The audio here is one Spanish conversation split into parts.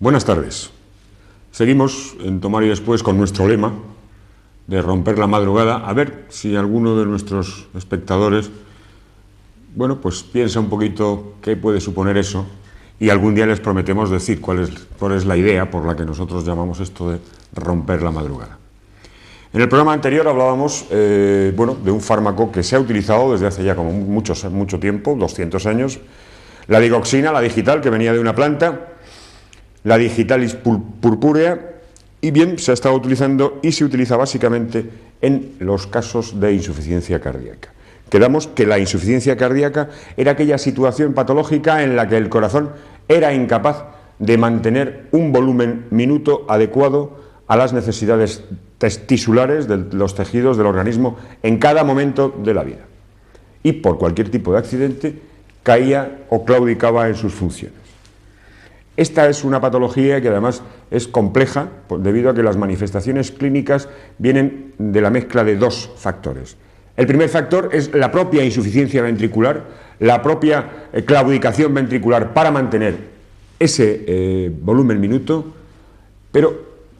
Buenas tardes. Seguimos en Tomar y Después con nuestro lema de romper la madrugada. A ver si alguno de nuestros espectadores, bueno, pues piensa un poquito qué puede suponer eso, y algún día les prometemos decir cuál es la idea por la que nosotros llamamos esto de romper la madrugada. En el programa anterior hablábamos bueno, de un fármaco que se ha utilizado desde hace ya como mucho tiempo, 200 años, la digoxina, la digital, que venía de una planta, la digitalis purpurea, y bien, se ha estado utilizando y se utiliza básicamente en los casos de insuficiencia cardíaca. Quedamos que la insuficiencia cardíaca era aquella situación patológica en la que el corazón era incapaz de mantener un volumen minuto adecuado a las necesidades tisulares de los tejidos del organismo en cada momento de la vida. Y por cualquier tipo de accidente caía o claudicaba en sus funciones. Esta es una patología que además es compleja debido a que las manifestaciones clínicas vienen de la mezcla de dos factores. El primer factor es la propia insuficiencia ventricular, la propia claudicación ventricular para mantener ese volumen minuto, pero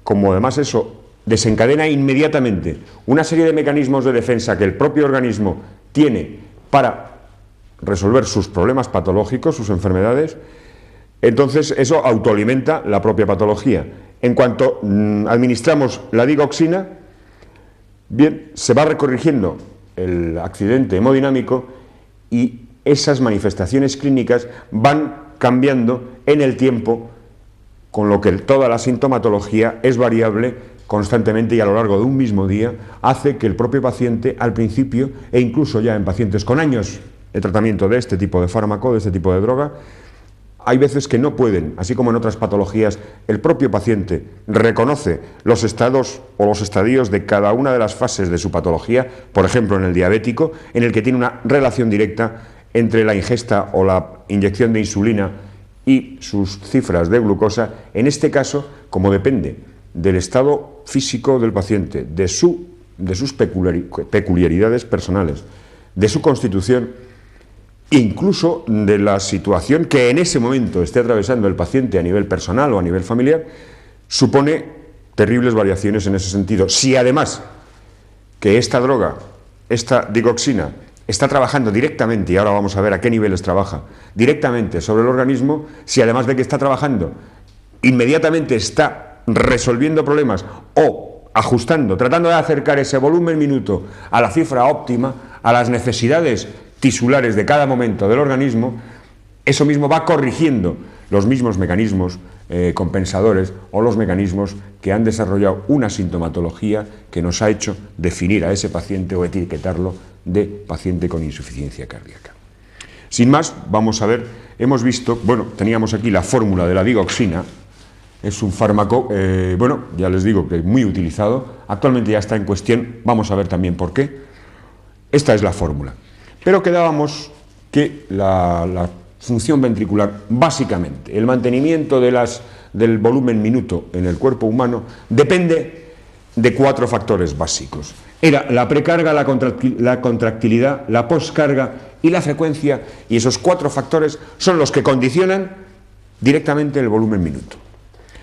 como además eso desencadena inmediatamente una serie de mecanismos de defensa que el propio organismo tiene para resolver sus problemas patológicos, sus enfermedades, entonces eso autoalimenta la propia patología. En cuanto administramos la digoxina, bien, se va recorrigiendo el accidente hemodinámico y esas manifestaciones clínicas van cambiando en el tiempo, con lo que toda la sintomatología es variable constantemente y a lo largo de un mismo día hace que el propio paciente al principio, e incluso ya en pacientes con años de tratamiento de este tipo de fármaco, de este tipo de droga, hay veces que no pueden, así como en otras patologías, el propio paciente reconoce los estados o los estadios de cada una de las fases de su patología, por ejemplo en el diabético, en el que tiene una relación directa entre la ingesta o la inyección de insulina y sus cifras de glucosa. En este caso, como depende del estado físico del paciente, de sus peculiaridades personales, de su constitución, incluso de la situación que en ese momento esté atravesando el paciente a nivel personal o a nivel familiar, supone terribles variaciones en ese sentido. Si además que esta droga, esta digoxina, está trabajando directamente, y ahora vamos a ver a qué niveles trabaja, directamente sobre el organismo, si además de que está trabajando, inmediatamente está resolviendo problemas o ajustando, tratando de acercar ese volumen minuto a la cifra óptima, a las necesidades tisulares de cada momento del organismo, eso mismo va corrigiendo los mismos mecanismos compensadores o los mecanismos que han desarrollado una sintomatología que nos ha hecho definir a ese paciente o etiquetarlo de paciente con insuficiencia cardíaca. Sin más, vamos a ver, hemos visto, bueno, teníamos aquí la fórmula de la digoxina. Es un fármaco, bueno, ya les digo que muy utilizado, actualmente ya está en cuestión, vamos a ver también por qué. Esta es la fórmula. Pero quedábamos que la función ventricular, básicamente, el mantenimiento del volumen minuto en el cuerpo humano, depende de cuatro factores básicos. Era la precarga, la contractilidad, la poscarga y la frecuencia, y esos cuatro factores son los que condicionan directamente el volumen minuto.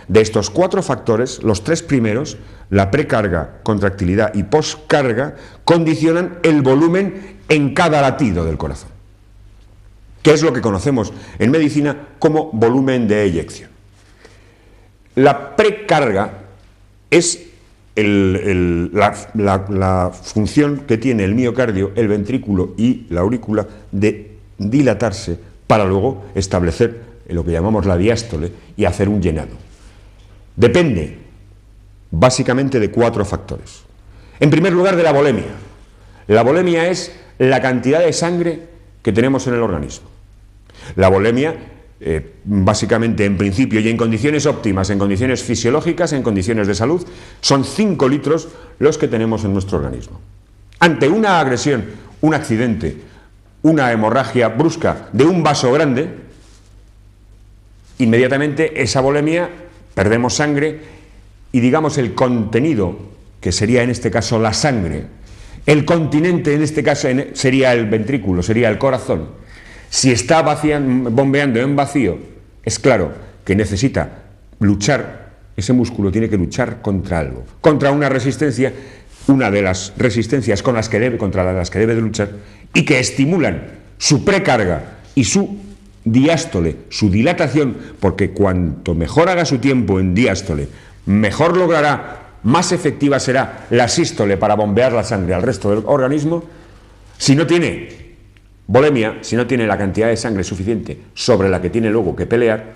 De estos cuatro factores, los tres primeros, la precarga, contractilidad y poscarga, condicionan el volumen en cada latido del corazón, que es lo que conocemos en medicina como volumen de eyección. La precarga es la función que tiene el miocardio, el ventrículo y la aurícula de dilatarse para luego establecer lo que llamamos la diástole y hacer un llenado. Depende básicamente de cuatro factores. En primer lugar, de la volemia. La volemia es la cantidad de sangre que tenemos en el organismo. La volemia, básicamente en principio y en condiciones óptimas, en condiciones fisiológicas, en condiciones de salud, son 5 litros los que tenemos en nuestro organismo. Ante una agresión, un accidente, una hemorragia brusca de un vaso grande, inmediatamente esa volemia, perdemos sangre y digamos el contenido, que sería en este caso la sangre, el continente en este caso sería el ventrículo, sería el corazón. Si está bombeando en vacío, es claro que necesita luchar, ese músculo tiene que luchar contra algo, contra una resistencia, una de las resistencias contra las que debe de luchar, y que estimulan su precarga y su diástole, su dilatación, porque cuanto mejor haga su tiempo en diástole, mejor logrará, más efectiva será la sístole para bombear la sangre al resto del organismo. Si no tiene volemia, si no tiene la cantidad de sangre suficiente sobre la que tiene luego que pelear,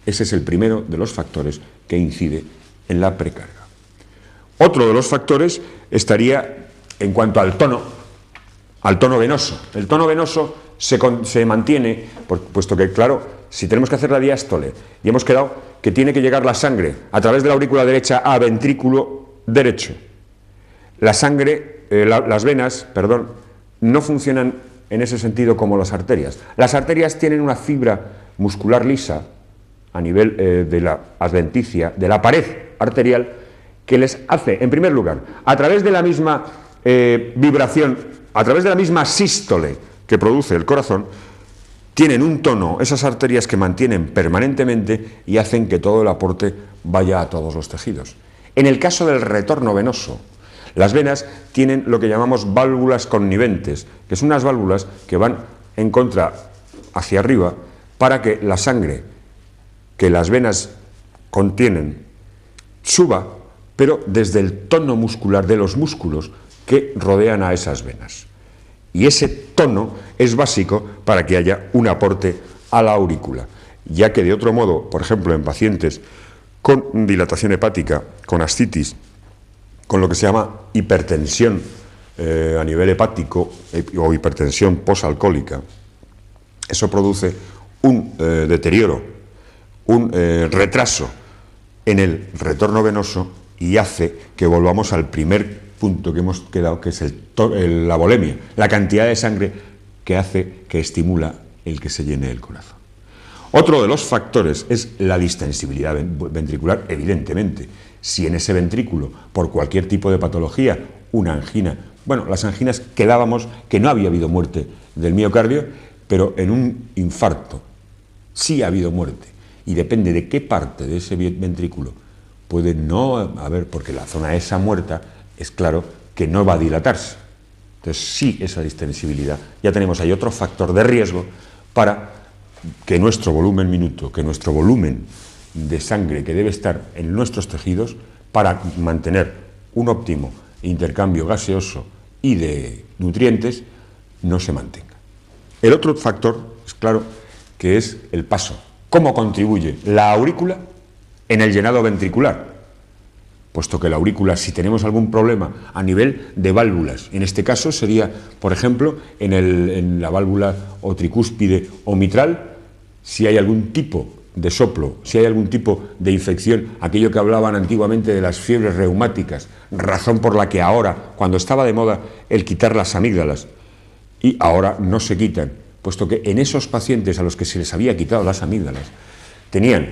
ese es el primero de los factores que incide en la precarga. Otro de los factores estaría en cuanto al tono venoso. El tono venoso se mantiene, puesto que, claro, si tenemos que hacer la diástole y hemos quedado que tiene que llegar la sangre a través de la aurícula derecha a ventrículo derecho, las venas, no funcionan en ese sentido como las arterias. Las arterias tienen una fibra muscular lisa a nivel de la adventicia, de la pared arterial, que les hace, en primer lugar, a través de la misma vibración, a través de la misma sístole que produce el corazón, tienen un tono, esas arterias que mantienen permanentemente y hacen que todo el aporte vaya a todos los tejidos. En el caso del retorno venoso, las venas tienen lo que llamamos válvulas conniventes, que son unas válvulas que van en contra hacia arriba para que la sangre que las venas contienen suba, pero desde el tono muscular de los músculos que rodean a esas venas. Y ese tono es básico para que haya un aporte a la aurícula, ya que de otro modo, por ejemplo, en pacientes con dilatación hepática, con ascitis, con lo que se llama hipertensión a nivel hepático o hipertensión posalcohólica, eso produce un deterioro, un retraso en el retorno venoso y hace que volvamos al primer punto que hemos quedado, que es la volemia, la cantidad de sangre que hace, que estimula el que se llene el corazón. Otro de los factores es la distensibilidad ventricular, evidentemente. Si en ese ventrículo, por cualquier tipo de patología, una angina, bueno, las anginas quedábamos que no había habido muerte del miocardio, pero en un infarto sí ha habido muerte, y depende de qué parte de ese ventrículo puede no haber, porque la zona esa muerta es claro que no va a dilatarse. Entonces sí, esa distensibilidad, ya tenemos ahí otro factor de riesgo para que nuestro volumen minuto, que nuestro volumen de sangre que debe estar en nuestros tejidos para mantener un óptimo intercambio gaseoso y de nutrientes, no se mantenga. El otro factor, es claro, que es el paso. ¿Cómo contribuye la aurícula en el llenado ventricular? Puesto que la aurícula, si tenemos algún problema a nivel de válvulas, en este caso sería, por ejemplo, en la válvula o tricúspide o mitral, si hay algún tipo de soplo, si hay algún tipo de infección, aquello que hablaban antiguamente de las fiebres reumáticas, razón por la que ahora, cuando estaba de moda el quitar las amígdalas, y ahora no se quitan, puesto que en esos pacientes a los que se les había quitado las amígdalas, tenían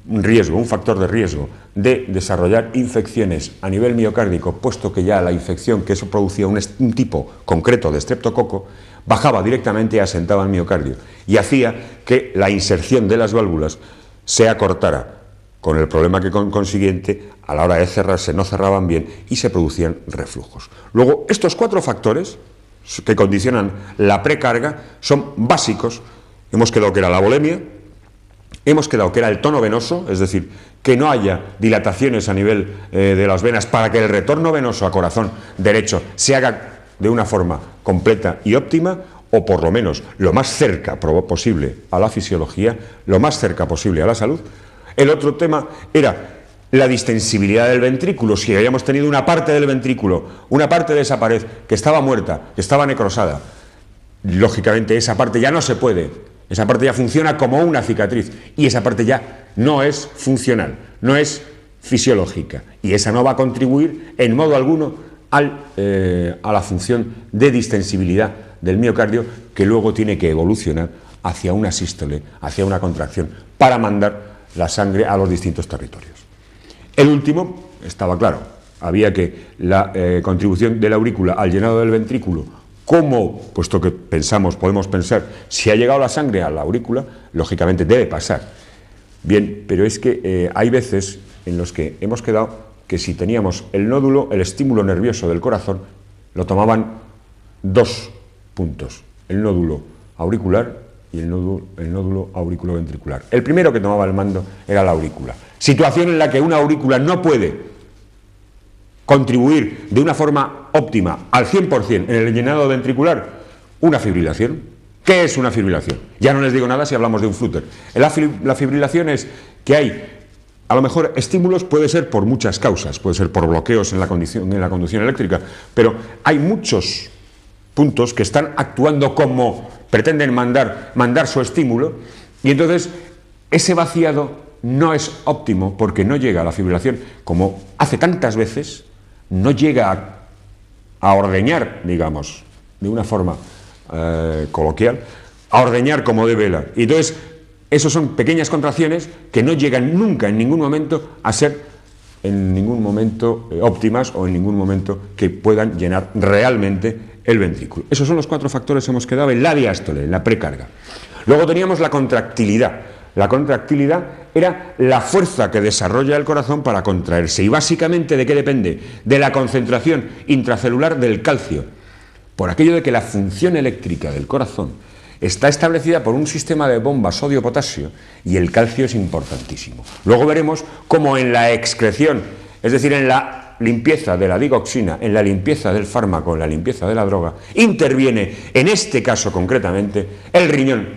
un riesgo, un factor de riesgo de desarrollar infecciones a nivel miocárdico, puesto que ya la infección que eso producía un tipo concreto de estreptococo bajaba directamente y asentaba el miocardio y hacía que la inserción de las válvulas se acortara, con el problema que consiguiente a la hora de cerrarse no cerraban bien y se producían reflujos. Luego, estos 4 factores que condicionan la precarga son básicos. Hemos quedado que era la volemia, hemos quedado que era el tono venoso, es decir, que no haya dilataciones a nivel de las venas para que el retorno venoso a corazón derecho se haga de una forma completa y óptima, o por lo menos lo más cerca posible a la fisiología, lo más cerca posible a la salud. El otro tema era la distensibilidad del ventrículo. Si habíamos tenido una parte del ventrículo, una parte de esa pared que estaba muerta, que estaba necrosada, lógicamente esa parte ya no se puede. Esa parte ya funciona como una cicatriz y esa parte ya no es funcional, no es fisiológica y esa no va a contribuir en modo alguno a la función de distensibilidad del miocardio, que luego tiene que evolucionar hacia una sístole, hacia una contracción, para mandar la sangre a los distintos territorios. El último, estaba claro, había que la contribución de la aurícula al llenado del ventrículo, como, puesto que podemos pensar, si ha llegado la sangre a la aurícula, lógicamente debe pasar Bien, pero es que hay veces en los que hemos quedado que si teníamos el nódulo, el estímulo nervioso del corazón, lo tomaban dos puntos, el nódulo auricular y el nódulo auriculoventricular. El primero que tomaba el mando era la aurícula. Situación en la que una aurícula no puede contribuir de una forma óptima al 100% en el llenado ventricular, una fibrilación. ¿Qué es una fibrilación? Ya no les digo nada si hablamos de un flúter. La fibrilación es que hay, a lo mejor, estímulos, puede ser por muchas causas, puede ser por bloqueos en la conducción eléctrica, pero hay muchos puntos que están actuando como pretenden mandar su estímulo, y entonces ese vaciado no es óptimo porque no llega a la fibrilación, como hace tantas veces, no llega a ordeñar, digamos, de una forma coloquial, a ordeñar como debe la. Y entonces, esos son pequeñas contracciones que no llegan nunca, en ningún momento, a ser en ningún momento óptimas o en ningún momento que puedan llenar realmente el ventrículo. Esos son los 4 factores que hemos quedado en la diástole, en la precarga. Luego teníamos la contractilidad. La contractilidad era la fuerza que desarrolla el corazón para contraerse. ¿Y básicamente de qué depende? De la concentración intracelular del calcio. Por aquello de que la función eléctrica del corazón está establecida por un sistema de bomba sodio-potasio y el calcio es importantísimo. Luego veremos cómo en la excreción, es decir, en la limpieza de la digoxina, en la limpieza del fármaco, en la limpieza de la droga, interviene, en este caso concretamente, el riñón,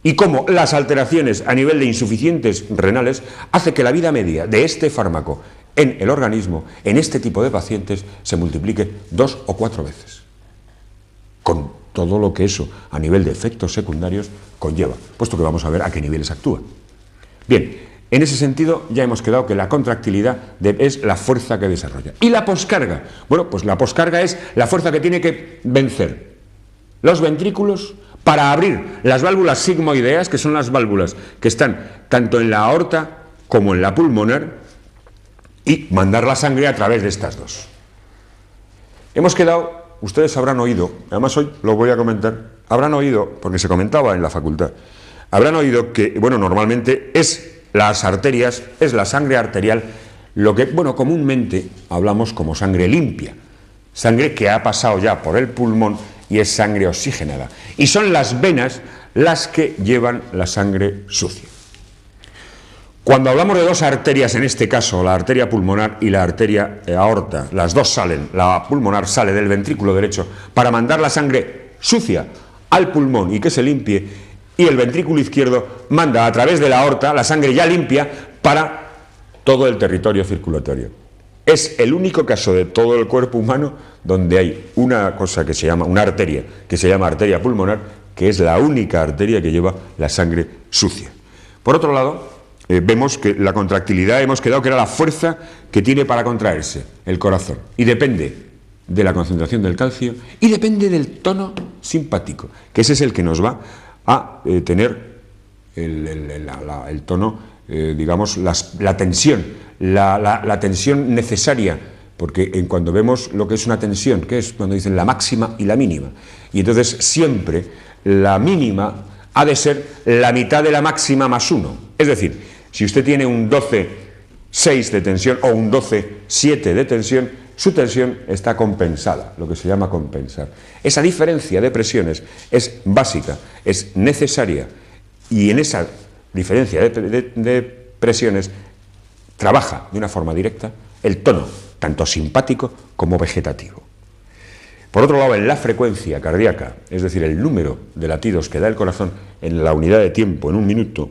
y cómo las alteraciones a nivel de insuficientes renales hace que la vida media de este fármaco en el organismo, en este tipo de pacientes, se multiplique 2 o 4 veces, con todo lo que eso a nivel de efectos secundarios conlleva, puesto que vamos a ver a qué niveles actúa. Bien, en ese sentido ya hemos quedado que la contractilidad es la fuerza que desarrolla. ¿Y la poscarga? Bueno, pues la poscarga es la fuerza que tiene que vencer los ventrículos para abrir las válvulas sigmoideas, que son las válvulas que están tanto en la aorta como en la pulmonar, y mandar la sangre a través de estas dos. Hemos quedado, ustedes habrán oído, además hoy lo voy a comentar, habrán oído, porque se comentaba en la facultad, habrán oído que, bueno, normalmente es las arterias, es la sangre arterial, lo que, bueno, comúnmente hablamos como sangre limpia, sangre que ha pasado ya por el pulmón y es sangre oxigenada. Y son las venas las que llevan la sangre sucia. Cuando hablamos de dos arterias, en este caso la arteria pulmonar y la arteria aorta, las dos salen, la pulmonar sale del ventrículo derecho para mandar la sangre sucia al pulmón y que se limpie, y el ventrículo izquierdo manda a través de la aorta la sangre ya limpia para todo el territorio circulatorio. Es el único caso de todo el cuerpo humano donde hay una cosa que se llama, una arteria, que se llama arteria pulmonar, que es la única arteria que lleva la sangre sucia. Por otro lado, vemos que la contractilidad, hemos quedado que era la fuerza que tiene para contraerse el corazón, y depende de la concentración del calcio y depende del tono simpático, que ese es el que nos va a tener el tono, digamos, la tensión, la tensión necesaria, porque cuando vemos lo que es una tensión, que es cuando dicen la máxima y la mínima, y entonces siempre la mínima ha de ser la mitad de la máxima más 1, es decir, si usted tiene un 12,6 de tensión o un 12,7 de tensión, su tensión está compensada, lo que se llama compensar. Esa diferencia de presiones es básica, es necesaria, y en esa diferencia de presiones trabaja de una forma directa el tono, tanto simpático como vegetativo. Por otro lado, en la frecuencia cardíaca, es decir, el número de latidos que da el corazón en la unidad de tiempo, en un minuto,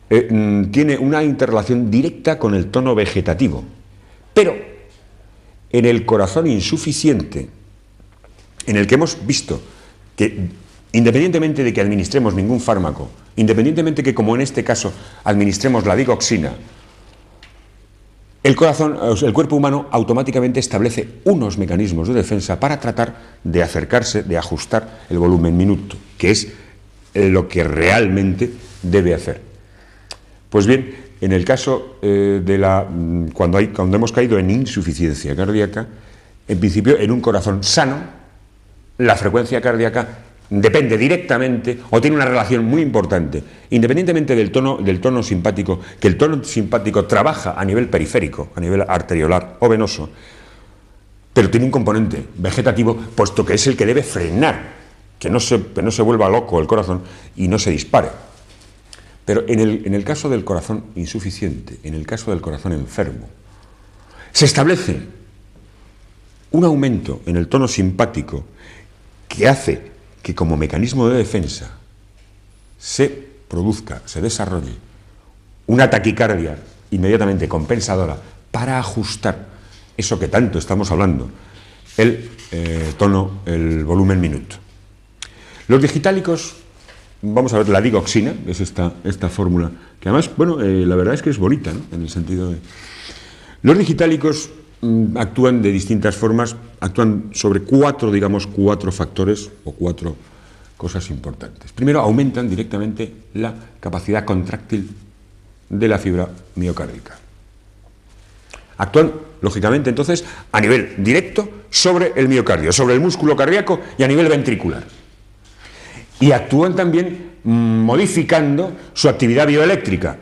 tiene una interrelación directa con el tono vegetativo. Pero en el corazón insuficiente, en el que hemos visto que, independientemente de que administremos ningún fármaco, independientemente que, como en este caso, administremos la digoxina, el cuerpo humano automáticamente establece unos mecanismos de defensa para tratar de acercarse, de ajustar el volumen minuto, que es lo que realmente debe hacer. Pues bien, en el caso cuando hemos caído en insuficiencia cardíaca, en principio en un corazón sano, la frecuencia cardíaca depende directamente o tiene una relación muy importante, independientemente del tono simpático, que el tono simpático trabaja a nivel periférico, a nivel arteriolar o venoso, pero tiene un componente vegetativo, puesto que es el que debe frenar, que no se vuelva loco el corazón y no se dispare. Pero en el caso del corazón insuficiente, en el caso del corazón enfermo, se establece un aumento en el tono simpático que hace que como mecanismo de defensa se produzca, se desarrolle una taquicardia inmediatamente compensadora para ajustar eso que tanto estamos hablando, el tono, el volumen minuto. Los digitálicos, vamos a ver la digoxina, es esta fórmula, que además, bueno, la verdad es que es bonita, ¿no? En el sentido de... Los digitálicos actúan de distintas formas, actúan sobre cuatro factores o cuatro cosas importantes. Primero, aumentan directamente la capacidad contráctil de la fibra miocárdica. Actúan, lógicamente, entonces, a nivel directo sobre el miocardio, sobre el músculo cardíaco y a nivel ventricular. Y actúan también modificando su actividad bioeléctrica.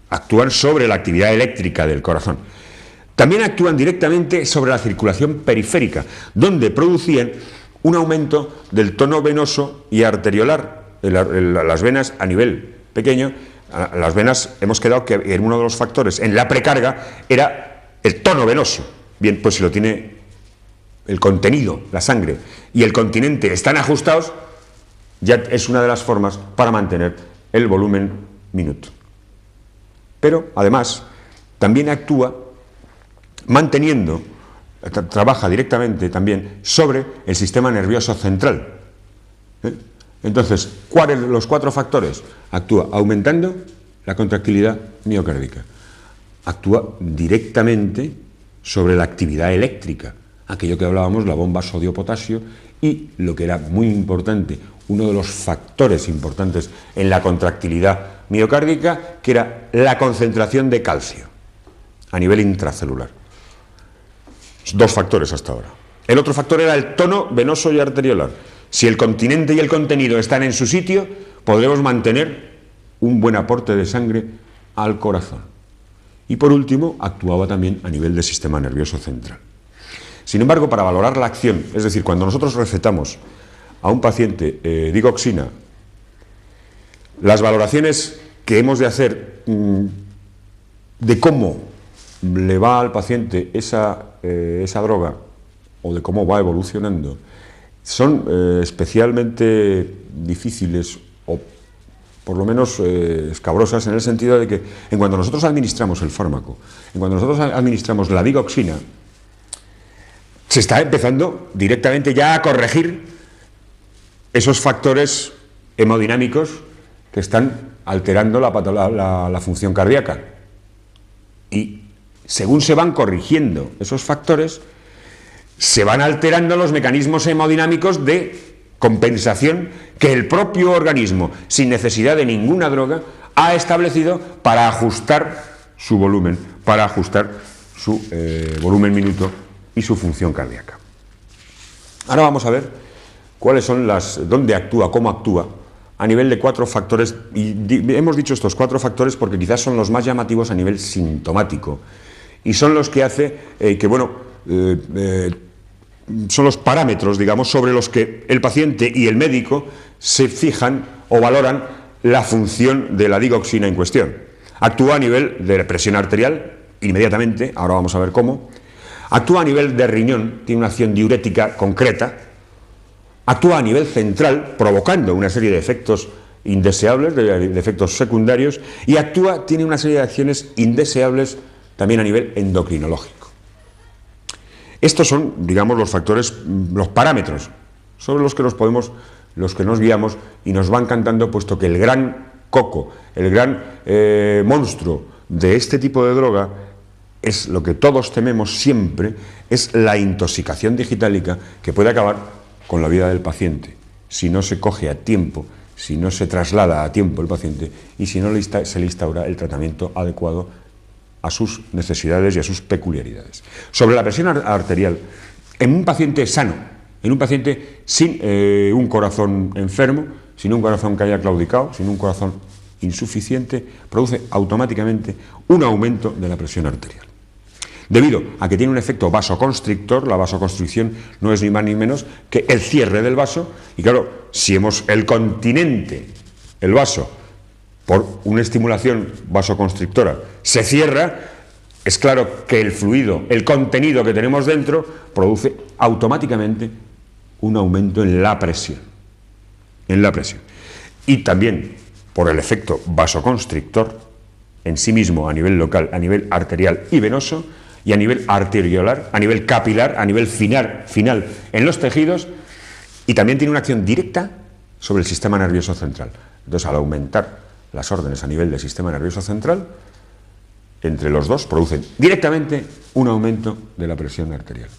Actúan sobre la actividad eléctrica del corazón. También actúan directamente sobre la circulación periférica, donde producían un aumento del tono venoso y arteriolar. Las venas a nivel pequeño, las venas, hemos quedado que en uno de los factores, en la precarga, era el tono venoso. Bien, pues si lo tiene el contenido, la sangre y el continente están ajustados, ya es una de las formas para mantener el volumen minuto. Pero, además, también actúa manteniendo, trabaja directamente también sobre el sistema nervioso central. Entonces, ¿cuáles son los cuatro factores? Actúa aumentando la contractilidad miocárdica, actúa directamente sobre la actividad eléctrica, aquello que hablábamos, la bomba sodio-potasio, y lo que era muy importante, uno de los factores importantes en la contractilidad miocárdica, que era la concentración de calcio a nivel intracelular. Dos factores hasta ahora. El otro factor era el tono venoso y arteriolar. Si el continente y el contenido están en su sitio, podremos mantener un buen aporte de sangre al corazón. Y por último, actuaba también a nivel del sistema nervioso central. Sin embargo, para valorar la acción, es decir, cuando nosotros recetamos a un paciente digoxina, las valoraciones que hemos de hacer de cómo le va al paciente esa droga o de cómo va evolucionando son especialmente difíciles o por lo menos escabrosas, en el sentido de que en cuanto nosotros administramos el fármaco, en cuanto nosotros administramos la digoxina, se está empezando directamente ya a corregir esos factores hemodinámicos que están alterando la función cardíaca. Y según se van corrigiendo esos factores, se van alterando los mecanismos hemodinámicos de compensación que el propio organismo, sin necesidad de ninguna droga, ha establecido para ajustar su volumen, para ajustar su volumen minuto y su función cardíaca. Ahora vamos a ver cuáles son dónde actúa, cómo actúa, a nivel de cuatro factores, y hemos dicho estos cuatro factores porque quizás son los más llamativos a nivel sintomático, y son los que hace que, bueno, son los parámetros, digamos, sobre los que el paciente y el médico se fijan o valoran la función de la digoxina en cuestión. Actúa a nivel de presión arterial, inmediatamente, ahora vamos a ver cómo. Actúa a nivel de riñón, tiene una acción diurética concreta. Actúa a nivel central, provocando una serie de efectos indeseables, de efectos secundarios, y tiene una serie de acciones indeseables también a nivel endocrinológico. Estos son, digamos, los factores, los parámetros sobre los que nos guiamos y nos van cantando, puesto que el gran coco, el gran monstruo de este tipo de droga es lo que todos tememos siempre, es la intoxicación digitálica, que puede acabar con la vida del paciente si no se coge a tiempo, si no se traslada a tiempo el paciente y si no se le instaura el tratamiento adecuado a sus necesidades y a sus peculiaridades. Sobre la presión arterial, en un paciente sano, en un paciente sin un corazón enfermo, sin un corazón que haya claudicado, sin un corazón insuficiente, produce automáticamente un aumento de la presión arterial. Debido a que tiene un efecto vasoconstrictor, la vasoconstricción no es ni más ni menos que el cierre del vaso, y claro, si el continente, el vaso, por una estimulación vasoconstrictora, se cierra, es claro que el fluido, el contenido que tenemos dentro, produce automáticamente un aumento en la presión. Y también por el efecto vasoconstrictor en sí mismo a nivel local, a nivel arterial y venoso, y a nivel arteriolar, a nivel capilar, a nivel final en los tejidos, y también tiene una acción directa sobre el sistema nervioso central. Entonces, al aumentar las órdenes a nivel del sistema nervioso central, entre los dos producen directamente un aumento de la presión arterial.